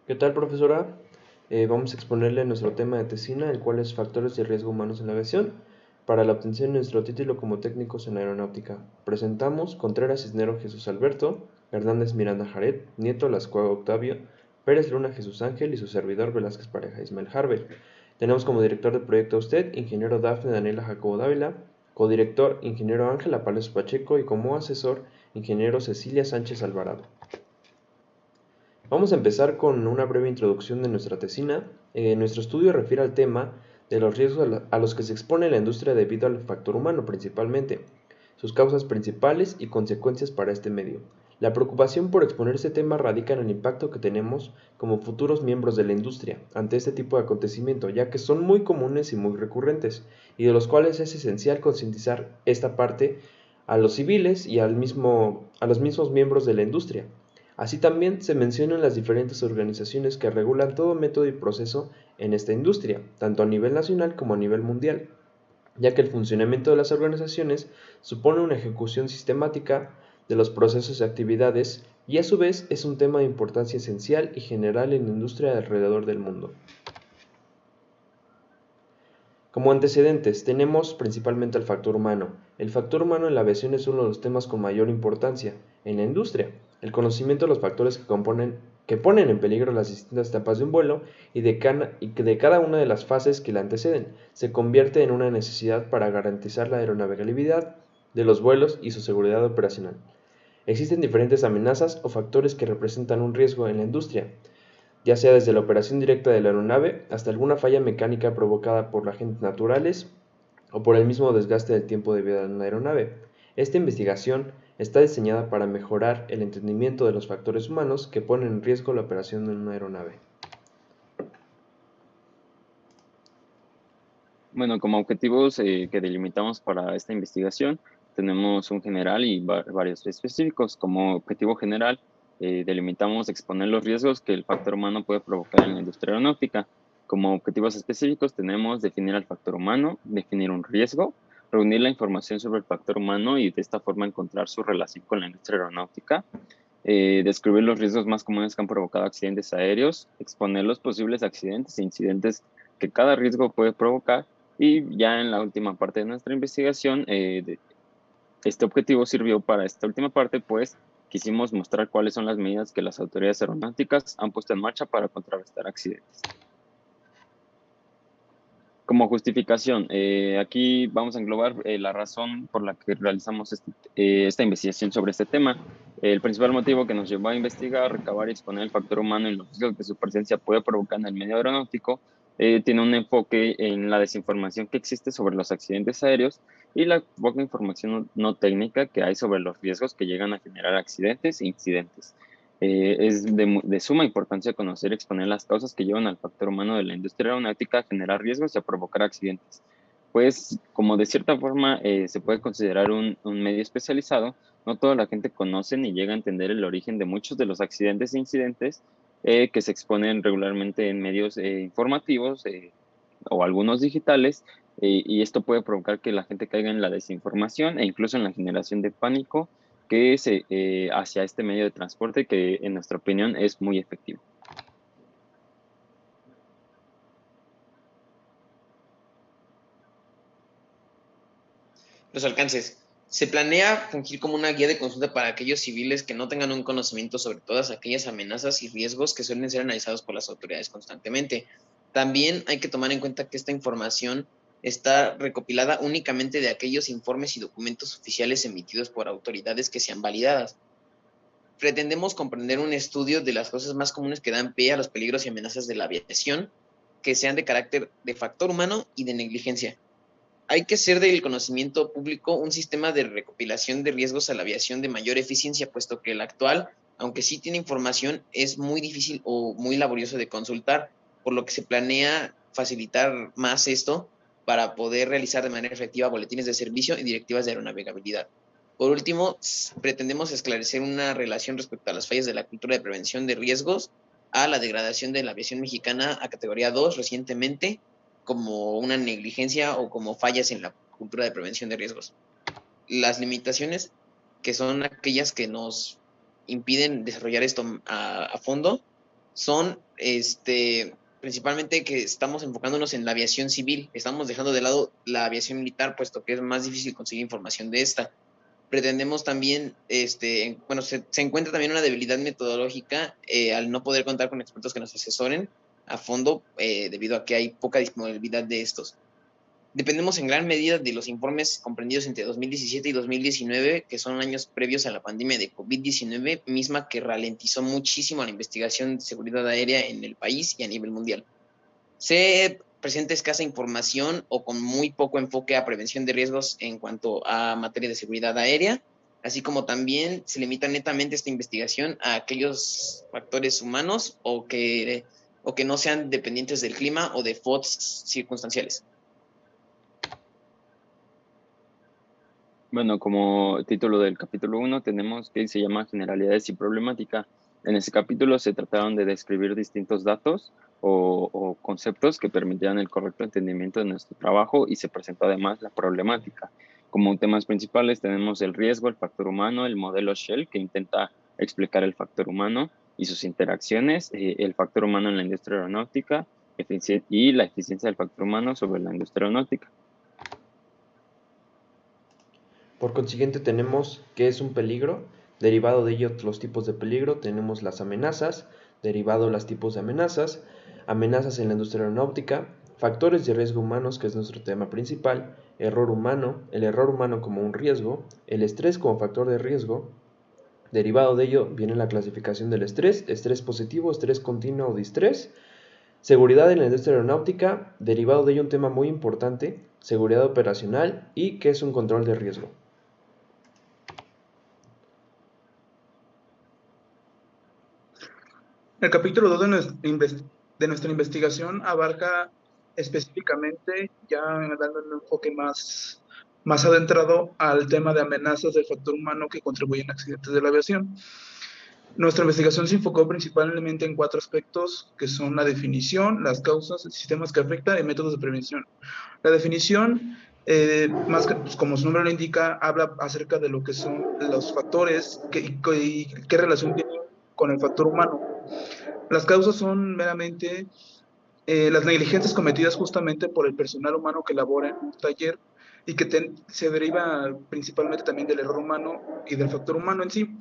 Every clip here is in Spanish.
¿Qué tal, profesora? Vamos a exponerle nuestro tema de tesina, el cual es factores de riesgo humanos en la aviación, para la obtención de nuestro título como técnicos en aeronáutica. Presentamos Contreras Cisnero Jesús Alberto, Hernández Miranda Jared, Nieto Lascuaga Octavio, Pérez Luna Jesús Ángel y su servidor Velázquez Pareja Ismael Harvey. Tenemos como director de proyecto a usted, ingeniero Dafne Daniela Jacobo Dávila, codirector, ingeniero Ángela Palacios Pacheco y como asesor, ingeniero Cecilia Sánchez Alvarado. Vamos a empezar con una breve introducción de nuestra tesina. Nuestro estudio refiere al tema de los riesgos a los que se expone la industria debido al factor humano principalmente, sus causas principales y consecuencias para este medio. La preocupación por exponer este tema radica en el impacto que tenemos como futuros miembros de la industria ante este tipo de acontecimiento, ya que son muy comunes y muy recurrentes, y de los cuales es esencial concientizar esta parte a los civiles y a los mismos miembros de la industria. Así también se mencionan las diferentes organizaciones que regulan todo método y proceso en esta industria, tanto a nivel nacional como a nivel mundial, ya que el funcionamiento de las organizaciones supone una ejecución sistemática de los procesos y actividades y a su vez es un tema de importancia esencial y general en la industria alrededor del mundo. Como antecedentes, tenemos principalmente el factor humano. El factor humano en la aviación es uno de los temas con mayor importancia en la industria. El conocimiento de los factores que ponen en peligro las distintas etapas de un vuelo y de cada una de las fases que la anteceden se convierte en una necesidad para garantizar la aeronavegabilidad de los vuelos y su seguridad operacional. Existen diferentes amenazas o factores que representan un riesgo en la industria, ya sea desde la operación directa de la aeronave hasta alguna falla mecánica provocada por agentes naturales o por el mismo desgaste del tiempo de vida de una aeronave. Esta investigación está diseñada para mejorar el entendimiento de los factores humanos que ponen en riesgo la operación de una aeronave. Bueno, como objetivos que delimitamos para esta investigación, tenemos un general y varios específicos. Como objetivo general, delimitamos exponer los riesgos que el factor humano puede provocar en la industria aeronáutica. Como objetivos específicos, tenemos definir al factor humano, definir un riesgo, reunir la información sobre el factor humano y de esta forma encontrar su relación con la industria aeronáutica, describir los riesgos más comunes que han provocado accidentes aéreos, exponer los posibles accidentes e incidentes que cada riesgo puede provocar. Y ya en la última parte de nuestra investigación, este objetivo sirvió para esta última parte, pues quisimos mostrar cuáles son las medidas que las autoridades aeronáuticas han puesto en marcha para contrarrestar accidentes. Como justificación, aquí vamos a englobar la razón por la que realizamos esta investigación sobre este tema. El principal motivo que nos llevó a investigar, recabar y exponer el factor humano y los riesgos que su presencia puede provocar en el medio aeronáutico tiene un enfoque en la desinformación que existe sobre los accidentes aéreos y la poca información no técnica que hay sobre los riesgos que llegan a generar accidentes e incidentes. Es de suma importancia conocer y exponer las causas que llevan al factor humano de la industria aeronáutica a generar riesgos y a provocar accidentes. Pues, como de cierta forma se puede considerar un medio especializado, no toda la gente conoce ni llega a entender el origen de muchos de los accidentes e incidentes que se exponen regularmente en medios informativos o algunos digitales, y esto puede provocar que la gente caiga en la desinformación e incluso en la generación de pánico que se hacia este medio de transporte que en nuestra opinión es muy efectivo. Los alcances. Se planea fungir como una guía de consulta para aquellos civiles que no tengan un conocimiento sobre todas aquellas amenazas y riesgos que suelen ser analizados por las autoridades constantemente. También hay que tomar en cuenta que esta información está recopilada únicamente de aquellos informes y documentos oficiales emitidos por autoridades que sean validadas. Pretendemos comprender un estudio de las cosas más comunes que dan pie a los peligros y amenazas de la aviación, que sean de carácter de factor humano y de negligencia. Hay que hacer del conocimiento público un sistema de recopilación de riesgos a la aviación de mayor eficiencia, puesto que el actual, aunque sí tiene información, es muy difícil o muy laborioso de consultar, por lo que se planea facilitar más esto para poder realizar de manera efectiva boletines de servicio y directivas de aeronavegabilidad. Por último, pretendemos esclarecer una relación respecto a las fallas de la cultura de prevención de riesgos a la degradación de la aviación mexicana a categoría 2 recientemente, como una negligencia o como fallas en la cultura de prevención de riesgos. Las limitaciones, que son aquellas que nos impiden desarrollar esto a fondo, son principalmente que estamos enfocándonos en la aviación civil, estamos dejando de lado la aviación militar, puesto que es más difícil conseguir información de esta. Pretendemos también, bueno, se encuentra también una debilidad metodológica al no poder contar con expertos que nos asesoren a fondo debido a que hay poca disponibilidad de estos. Dependemos en gran medida de los informes comprendidos entre 2017 y 2019, que son años previos a la pandemia de COVID-19, misma que ralentizó muchísimo la investigación de seguridad aérea en el país y a nivel mundial. Se presenta escasa información o con muy poco enfoque a prevención de riesgos en cuanto a materia de seguridad aérea, así como también se limita netamente esta investigación a aquellos factores humanos o que no sean dependientes del clima o de FODs circunstanciales. Bueno, como título del capítulo 1 tenemos que se llama Generalidades y Problemática. En ese capítulo se trataron de describir distintos datos o conceptos que permitían el correcto entendimiento de nuestro trabajo y se presentó además la problemática. Como temas principales tenemos el riesgo, el factor humano, el modelo Shell que intenta explicar el factor humano y sus interacciones, el factor humano en la industria aeronáutica y la eficiencia del factor humano sobre la industria aeronáutica. Por consiguiente tenemos qué es un peligro, derivado de ello los tipos de peligro, tenemos las amenazas, derivado los tipos de amenazas, amenazas en la industria aeronáutica, factores de riesgo humanos, que es nuestro tema principal, error humano, el error humano como un riesgo, el estrés como factor de riesgo, derivado de ello viene la clasificación del estrés positivo, estrés continuo o distrés, seguridad en la industria aeronáutica, derivado de ello un tema muy importante, seguridad operacional y qué es un control de riesgo. El capítulo 2 de nuestra investigación abarca específicamente, ya dando un enfoque más adentrado al tema de amenazas del factor humano que contribuyen a accidentes de la aviación. Nuestra investigación se enfocó principalmente en 4 aspectos, que son la definición, las causas, sistemas que afectan y métodos de prevención. La definición, más que, pues, como su nombre lo indica, habla acerca de lo que son los factores y qué relación tienen con el factor humano. Las causas son meramente las negligencias cometidas justamente por el personal humano que labora en un taller y que se deriva principalmente también del error humano y del factor humano en sí.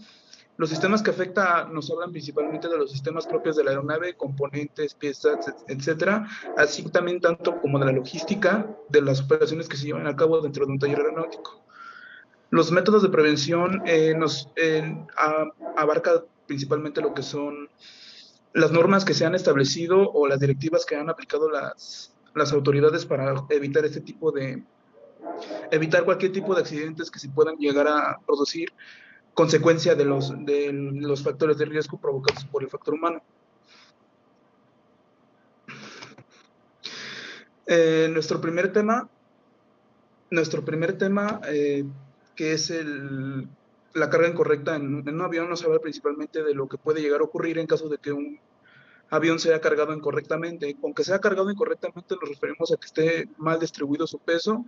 Los sistemas que afecta nos hablan principalmente de los sistemas propios de la aeronave, componentes, piezas, etcétera, así también tanto como de la logística de las operaciones que se llevan a cabo dentro de un taller aeronáutico. Los métodos de prevención abarca principalmente lo que son las normas que se han establecido o las directivas que han aplicado las autoridades para evitar cualquier tipo de accidentes que se puedan llegar a producir consecuencia de los factores de riesgo provocados por el factor humano. Nuestro primer tema, que es la carga incorrecta en un avión, nos habla principalmente de lo que puede llegar a ocurrir en caso de que un avión sea cargado incorrectamente. Con que sea cargado incorrectamente nos referimos a que esté mal distribuido su peso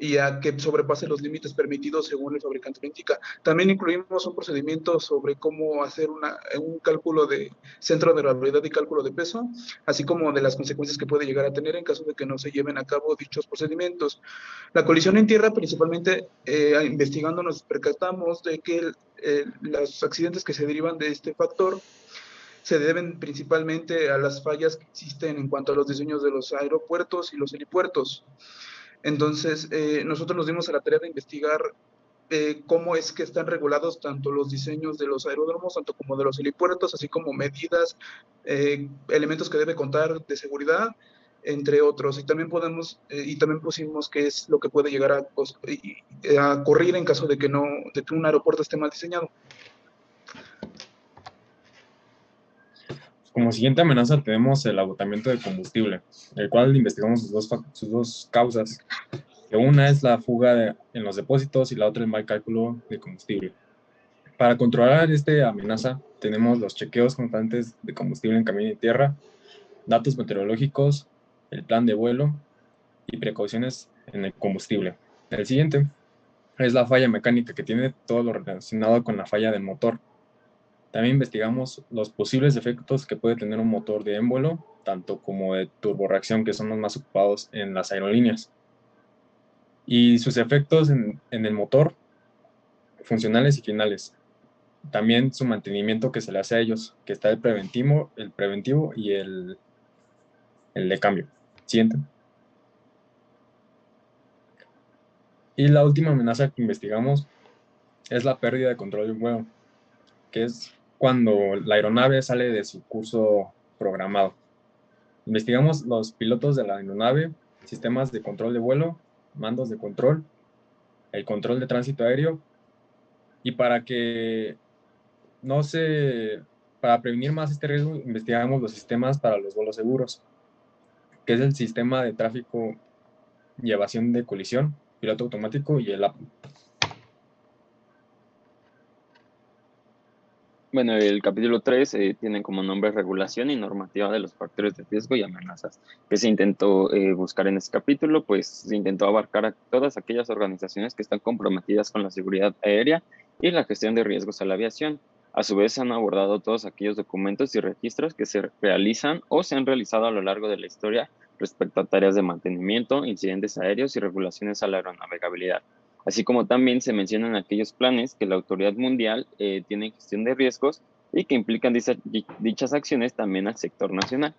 y a que sobrepase los límites permitidos según el fabricante lo indica. También incluimos un procedimiento sobre cómo hacer un cálculo de centro de gravedad y cálculo de peso, así como de las consecuencias que puede llegar a tener en caso de que no se lleven a cabo dichos procedimientos. La colisión en tierra, principalmente investigando, nos percatamos de que los accidentes que se derivan de este factor se deben principalmente a las fallas que existen en cuanto a los diseños de los aeropuertos y los helipuertos. Entonces, nosotros nos dimos a la tarea de investigar cómo es que están regulados tanto los diseños de los aeródromos, tanto como de los helipuertos, así como medidas, elementos que debe contar de seguridad, entre otros. Y también pusimos qué es lo que puede llegar a ocurrir en caso de que un aeropuerto esté mal diseñado. Como siguiente amenaza tenemos el agotamiento de combustible, el cual investigamos sus dos causas, que una es la fuga en los depósitos y la otra el mal cálculo de combustible. Para controlar esta amenaza tenemos los chequeos constantes de combustible en camino y tierra, datos meteorológicos, el plan de vuelo y precauciones en el combustible. El siguiente es la falla mecánica, que tiene todo lo relacionado con la falla del motor. También investigamos los posibles efectos que puede tener un motor de émbolo, tanto como de turborreacción, que son los más ocupados en las aerolíneas, y sus efectos en el motor, funcionales y finales. También su mantenimiento que se le hace a ellos, que está el preventivo y el de cambio. Siguiente. Y la última amenaza que investigamos es la pérdida de control de vuelo, que es cuando la aeronave sale de su curso programado. Investigamos los pilotos de la aeronave, sistemas de control de vuelo, mandos de control, el control de tránsito aéreo, y no se, para prevenir más este riesgo, investigamos los sistemas para los vuelos seguros, que es el sistema de tráfico y evasión de colisión, piloto automático y el APU. Bueno, el capítulo 3 tiene como nombre regulación y normativa de los factores de riesgo y amenazas. Que se intentó buscar en este capítulo? Pues se intentó abarcar a todas aquellas organizaciones que están comprometidas con la seguridad aérea y la gestión de riesgos a la aviación. A su vez, se han abordado todos aquellos documentos y registros que se realizan o se han realizado a lo largo de la historia respecto a tareas de mantenimiento, incidentes aéreos y regulaciones a la aeronavegabilidad. Así como también se mencionan aquellos planes que la autoridad mundial tiene en gestión de riesgos y que implican dichas acciones también al sector nacional.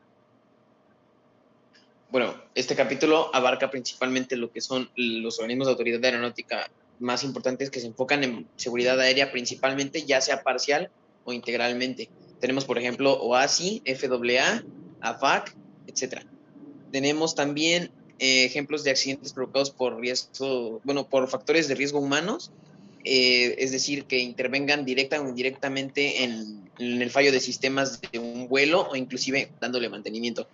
Bueno, este capítulo abarca principalmente lo que son los organismos de autoridad aeronáutica más importantes que se enfocan en seguridad aérea principalmente, ya sea parcial o integralmente. Tenemos, por ejemplo, OASI, FAA, AFAC, etc. Tenemos también ejemplos de accidentes provocados por riesgo, bueno, por factores de riesgo humanos, es decir, que intervengan directa o indirectamente en el fallo de sistemas de un vuelo o inclusive dándole mantenimiento.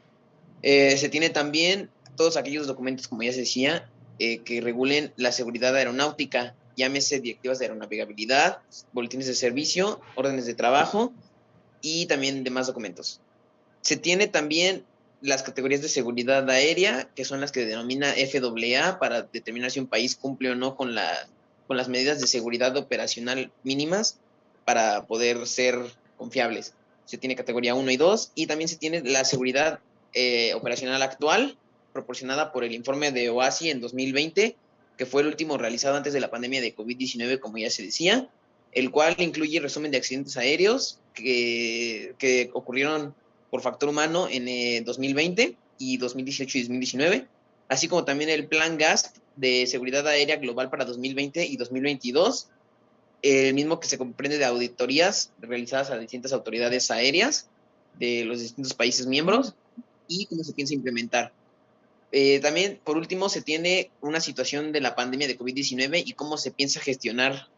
Se tiene también todos aquellos documentos, como ya se decía, que regulen la seguridad aeronáutica, llámese directivas de aeronavegabilidad, boletines de servicio, órdenes de trabajo y también demás documentos. Se tiene también las categorías de seguridad aérea, que son las que denomina FAA, para determinar si un país cumple o no con las medidas de seguridad operacional mínimas para poder ser confiables. Se tiene categoría 1 y 2, y también se tiene la seguridad operacional actual, proporcionada por el informe de OASI en 2020, que fue el último realizado antes de la pandemia de COVID-19, como ya se decía, el cual incluye resumen de accidentes aéreos que ocurrieron por factor humano en 2020 y 2018 y 2019, así como también el Plan GASP de seguridad aérea global para 2020 y 2022, el mismo que se comprende de auditorías realizadas a distintas autoridades aéreas de los distintos países miembros y cómo se piensa implementar. También, por último, se tiene una situación de la pandemia de COVID-19 y cómo se piensa gestionar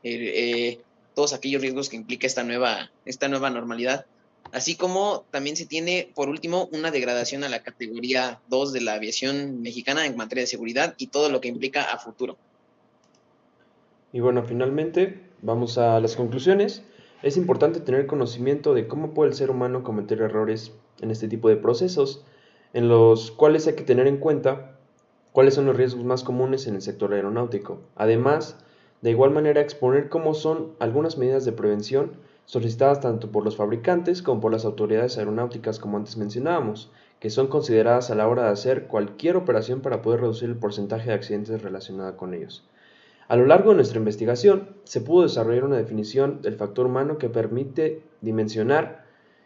todos aquellos riesgos que implica esta nueva normalidad. Así como también se tiene, por último, una degradación a la categoría 2 de la aviación mexicana en materia de seguridad y todo lo que implica a futuro. Y bueno, finalmente vamos a las conclusiones. Es importante tener conocimiento de cómo puede el ser humano cometer errores en este tipo de procesos, en los cuales hay que tener en cuenta cuáles son los riesgos más comunes en el sector aeronáutico. Además, de igual manera exponer cómo son algunas medidas de prevención solicitadas tanto por los fabricantes como por las autoridades aeronáuticas, como antes mencionábamos, que son consideradas a la hora de hacer cualquier operación para poder reducir el porcentaje de accidentes relacionados con ellos. A lo largo de nuestra investigación, se pudo desarrollar una definición del factor humano que permite dimensionar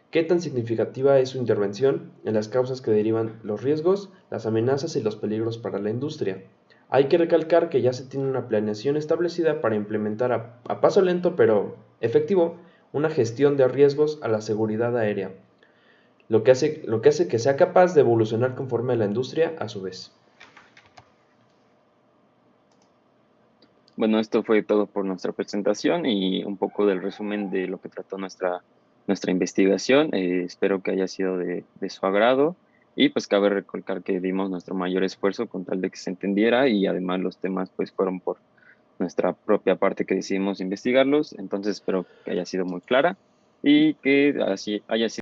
qué tan significativa es su intervención en las causas que derivan los riesgos, las amenazas y los peligros para la industria. Hay que recalcar que ya se tiene una planeación establecida para implementar a paso lento pero efectivo una gestión de riesgos a la seguridad aérea, lo que hace que sea capaz de evolucionar conforme a la industria a su vez. Bueno, esto fue todo por nuestra presentación y un poco del resumen de lo que trató nuestra investigación. Espero que haya sido de su agrado y pues cabe recalcar que dimos nuestro mayor esfuerzo con tal de que se entendiera y además los temas pues fueron por nuestra propia parte que decidimos investigarlos. Entonces espero que haya sido muy clara y que así haya sido